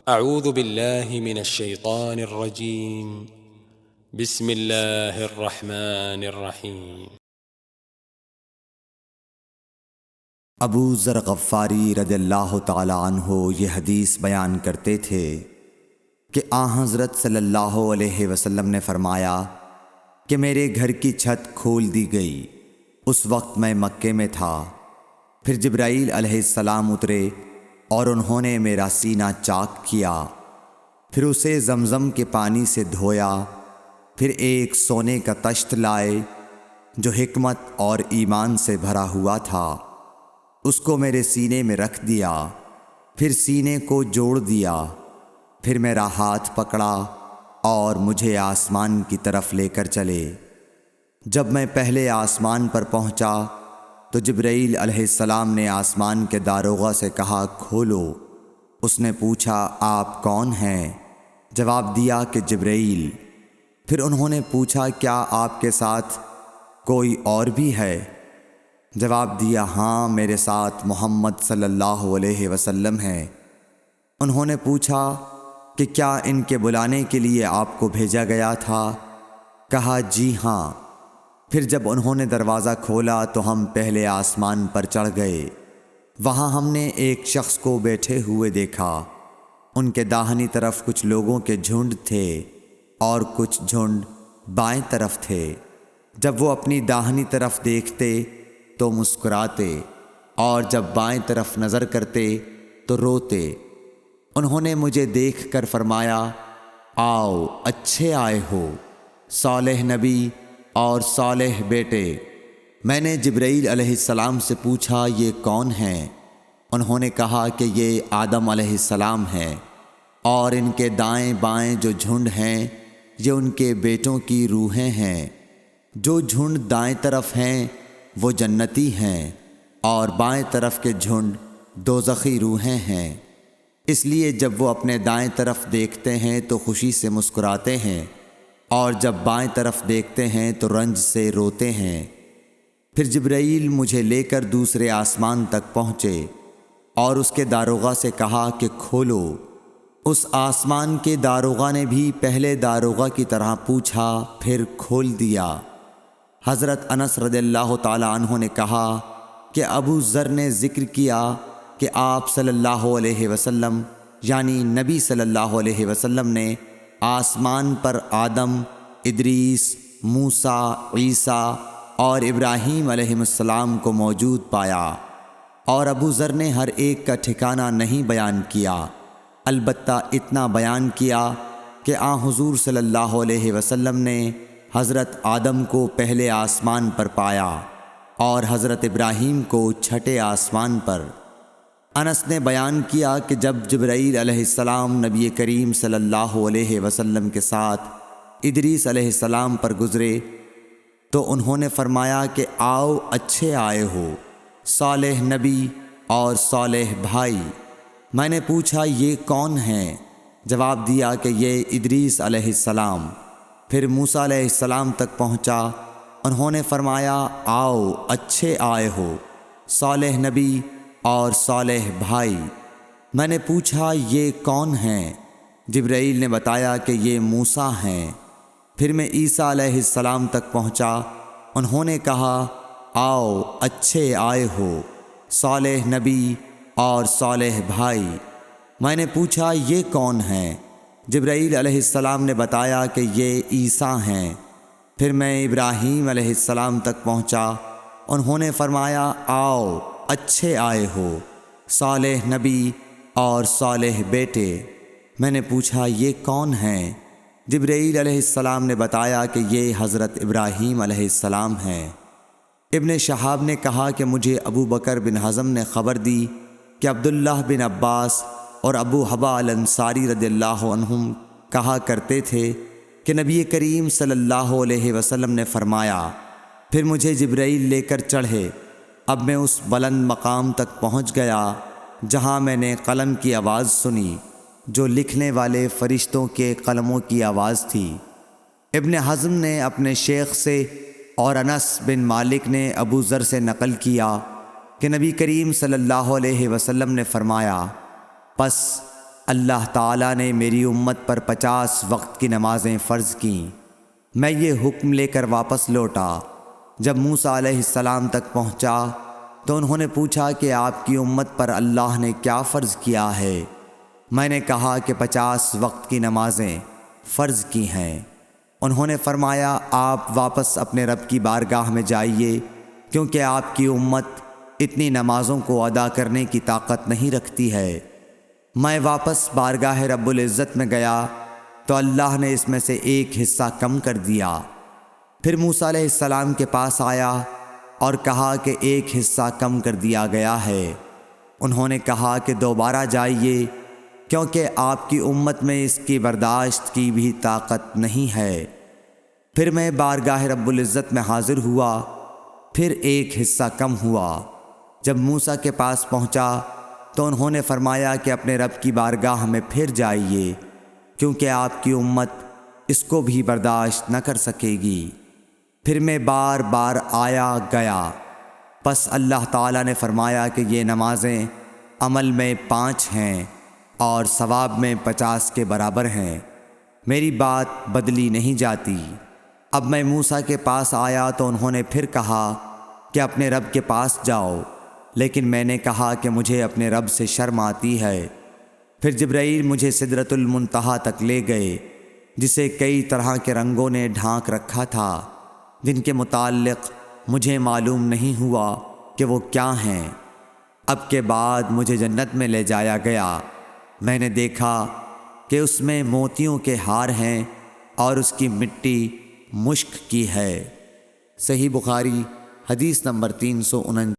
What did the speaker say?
اعوذ باللہ من الشیطان الرجیم بسم اللہ الرحمن الرحیم۔ ابو ذر غفاری رضی اللہ تعالی عنہ یہ حدیث بیان کرتے تھے کہ حضرت صلی اللہ علیہ وسلم نے فرمایا کہ میرے گھر کی چھت کھول دی گئی۔ اس وقت میں مکے میں تھا۔ پھر جبرائیل علیہ السلام اترے اور انہوں نے میرا سینہ چاک کیا، پھر اسے زمزم کے پانی سے دھویا، پھر ایک سونے کا طشت لائے جو حکمت اور ایمان سے بھرا ہوا تھا، اس کو میرے سینے میں رکھ دیا، پھر سینے کو جوڑ دیا، پھر میرا ہاتھ پکڑا اور مجھے آسمان کی طرف لے کر چلے۔ جب میں پہلے آسمان پر پہنچا تو جبرائیل علیہ السلام نے آسمان کے داروغہ سے کہا کھولو۔ اس نے پوچھا آپ کون ہیں؟ جواب دیا کہ جبرائیل۔ پھر انہوں نے پوچھا کیا آپ کے ساتھ کوئی اور بھی ہے؟ جواب دیا ہاں، میرے ساتھ محمد صلی اللہ علیہ وسلم ہے۔ انہوں نے پوچھا کہ کیا ان کے بلانے کے لیے آپ کو بھیجا گیا تھا؟ کہا جی ہاں۔ پھر جب انہوں نے دروازہ کھولا تو ہم پہلے آسمان پر چڑھ گئے۔ وہاں ہم نے ایک شخص کو بیٹھے ہوئے دیکھا۔ ان کے داہنی طرف کچھ لوگوں کے جھنڈ تھے اور کچھ جھنڈ بائیں طرف تھے۔ جب وہ اپنی داہنی طرف دیکھتے تو مسکراتے اور جب بائیں طرف نظر کرتے تو روتے۔ انہوں نے مجھے دیکھ کر فرمایا آؤ اچھے آئے ہو، صالح نبی اور صالح بیٹے۔ میں نے جبرائیل علیہ السلام سے پوچھا یہ کون ہیں؟ انہوں نے کہا کہ یہ آدم علیہ السلام ہیں، اور ان کے دائیں بائیں جو جھنڈ ہیں یہ ان کے بیٹوں کی روحیں ہیں۔ جو جھنڈ دائیں طرف ہیں وہ جنتی ہیں، اور بائیں طرف کے جھنڈ دوزخی روحیں ہیں۔ اس لیے جب وہ اپنے دائیں طرف دیکھتے ہیں تو خوشی سے مسکراتے ہیں، اور جب بائیں طرف دیکھتے ہیں تو رنج سے روتے ہیں۔ پھر جبرائیل مجھے لے کر دوسرے آسمان تک پہنچے اور اس کے داروغہ سے کہا کہ کھولو۔ اس آسمان کے داروغہ نے بھی پہلے داروغہ کی طرح پوچھا، پھر کھول دیا۔ حضرت انس رضی اللہ تعالی عنہ نے کہا کہ ابو ذر نے ذکر کیا کہ آپ صلی اللہ علیہ وسلم یعنی نبی صلی اللہ علیہ وسلم نے آسمان پر آدم، ادریس، موسیٰ، عیسیٰ اور ابراہیم علیہ السلام کو موجود پایا، اور ابو ذر نے ہر ایک کا ٹھکانہ نہیں بیان کیا، البتہ اتنا بیان کیا کہ حضور صلی اللہ علیہ وسلم نے حضرت آدم کو پہلے آسمان پر پایا اور حضرت ابراہیم کو چھٹے آسمان پر۔ انس نے بیان کیا کہ جب جبرائیل علیہ السلام نبی کریم صلی اللہ علیہ وسلم کے ساتھ ادریس علیہ السلام پر گزرے تو انہوں نے فرمایا کہ آؤ اچھے آئے ہو، صالح نبی اور صالح بھائی۔ میں نے پوچھا یہ کون ہیں؟ جواب دیا کہ یہ ادریس علیہ السلام۔ پھر موسیٰ علیہ السلام تک پہنچا۔ انہوں نے فرمایا آؤ اچھے آئے ہو، صالح نبی اور صالح بھائی۔ میں نے پوچھا یہ کون ہیں؟ جبرائیل نے بتایا کہ یہ موسیٰ ہیں۔ پھر میں عیسیٰ علیہ السلام تک پہنچا۔ انہوں نے کہا آؤ اچھے آئے ہو، صالح نبی اور صالح بھائی۔ میں نے پوچھا یہ کون ہیں؟ جبرائیل علیہ السلام نے بتایا کہ یہ عیسیٰ ہیں۔ پھر میں ابراہیم علیہ السلام تک پہنچا۔ انہوں نے فرمایا آؤ اچھے آئے ہو، صالح نبی اور صالح بیٹے۔ میں نے پوچھا یہ کون ہیں؟ جبرائیل علیہ السلام نے بتایا کہ یہ حضرت ابراہیم علیہ السلام ہیں۔ ابن شہاب نے کہا کہ مجھے ابو بکر بن حزم نے خبر دی کہ عبداللہ بن عباس اور ابو حبا الانصاری رضی اللہ عنہم کہا کرتے تھے کہ نبی کریم صلی اللہ علیہ وسلم نے فرمایا، پھر مجھے جبرائیل لے کر چڑھے۔ اب میں اس بلند مقام تک پہنچ گیا جہاں میں نے قلم کی آواز سنی جو لکھنے والے فرشتوں کے قلموں کی آواز تھی۔ ابن حزم نے اپنے شیخ سے اور انس بن مالک نے ابو ذر سے نقل کیا کہ نبی کریم صلی اللہ علیہ وسلم نے فرمایا، پس اللہ تعالیٰ نے میری امت پر 50 وقت کی نمازیں فرض کیں۔ میں یہ حکم لے کر واپس لوٹا۔ جب موسیٰ علیہ السلام تک پہنچا تو انہوں نے پوچھا کہ آپ کی امت پر اللہ نے کیا فرض کیا ہے؟ میں نے کہا کہ 50 وقت کی نمازیں فرض کی ہیں۔ انہوں نے فرمایا آپ واپس اپنے رب کی بارگاہ میں جائیے، کیونکہ آپ کی امت اتنی نمازوں کو ادا کرنے کی طاقت نہیں رکھتی ہے۔ میں واپس بارگاہ رب العزت میں گیا تو اللہ نے اس میں سے ایک حصہ کم کر دیا۔ پھر موسیٰ علیہ السلام کے پاس آیا اور کہا کہ ایک حصہ کم کر دیا گیا ہے۔ انہوں نے کہا کہ دوبارہ جائیے، کیونکہ آپ کی امت میں اس کی برداشت کی بھی طاقت نہیں ہے۔ پھر میں بارگاہ رب العزت میں حاضر ہوا، پھر ایک حصہ کم ہوا۔ جب موسیٰ کے پاس پہنچا تو انہوں نے فرمایا کہ اپنے رب کی بارگاہ میں پھر جائیے، کیونکہ آپ کی امت اس کو بھی برداشت نہ کر سکے گی۔ پھر میں بار بار آیا گیا، پس اللہ تعالیٰ نے فرمایا کہ یہ نمازیں عمل میں 5 ہیں اور ثواب میں 50 کے برابر ہیں، میری بات بدلی نہیں جاتی۔ اب میں موسیٰ کے پاس آیا تو انہوں نے پھر کہا کہ اپنے رب کے پاس جاؤ، لیکن میں نے کہا کہ مجھے اپنے رب سے شرم آتی ہے۔ پھر جبرائیل مجھے سدرۃ المنتہا تک لے گئے، جسے کئی طرح کے رنگوں نے ڈھانک رکھا تھا، جن کے متعلق مجھے معلوم نہیں ہوا کہ وہ کیا ہیں۔ اب کے بعد مجھے جنت میں لے جایا گیا۔ میں نے دیکھا کہ اس میں موتیوں کے ہار ہیں اور اس کی مٹی مشک کی ہے۔ صحیح بخاری حدیث نمبر 349۔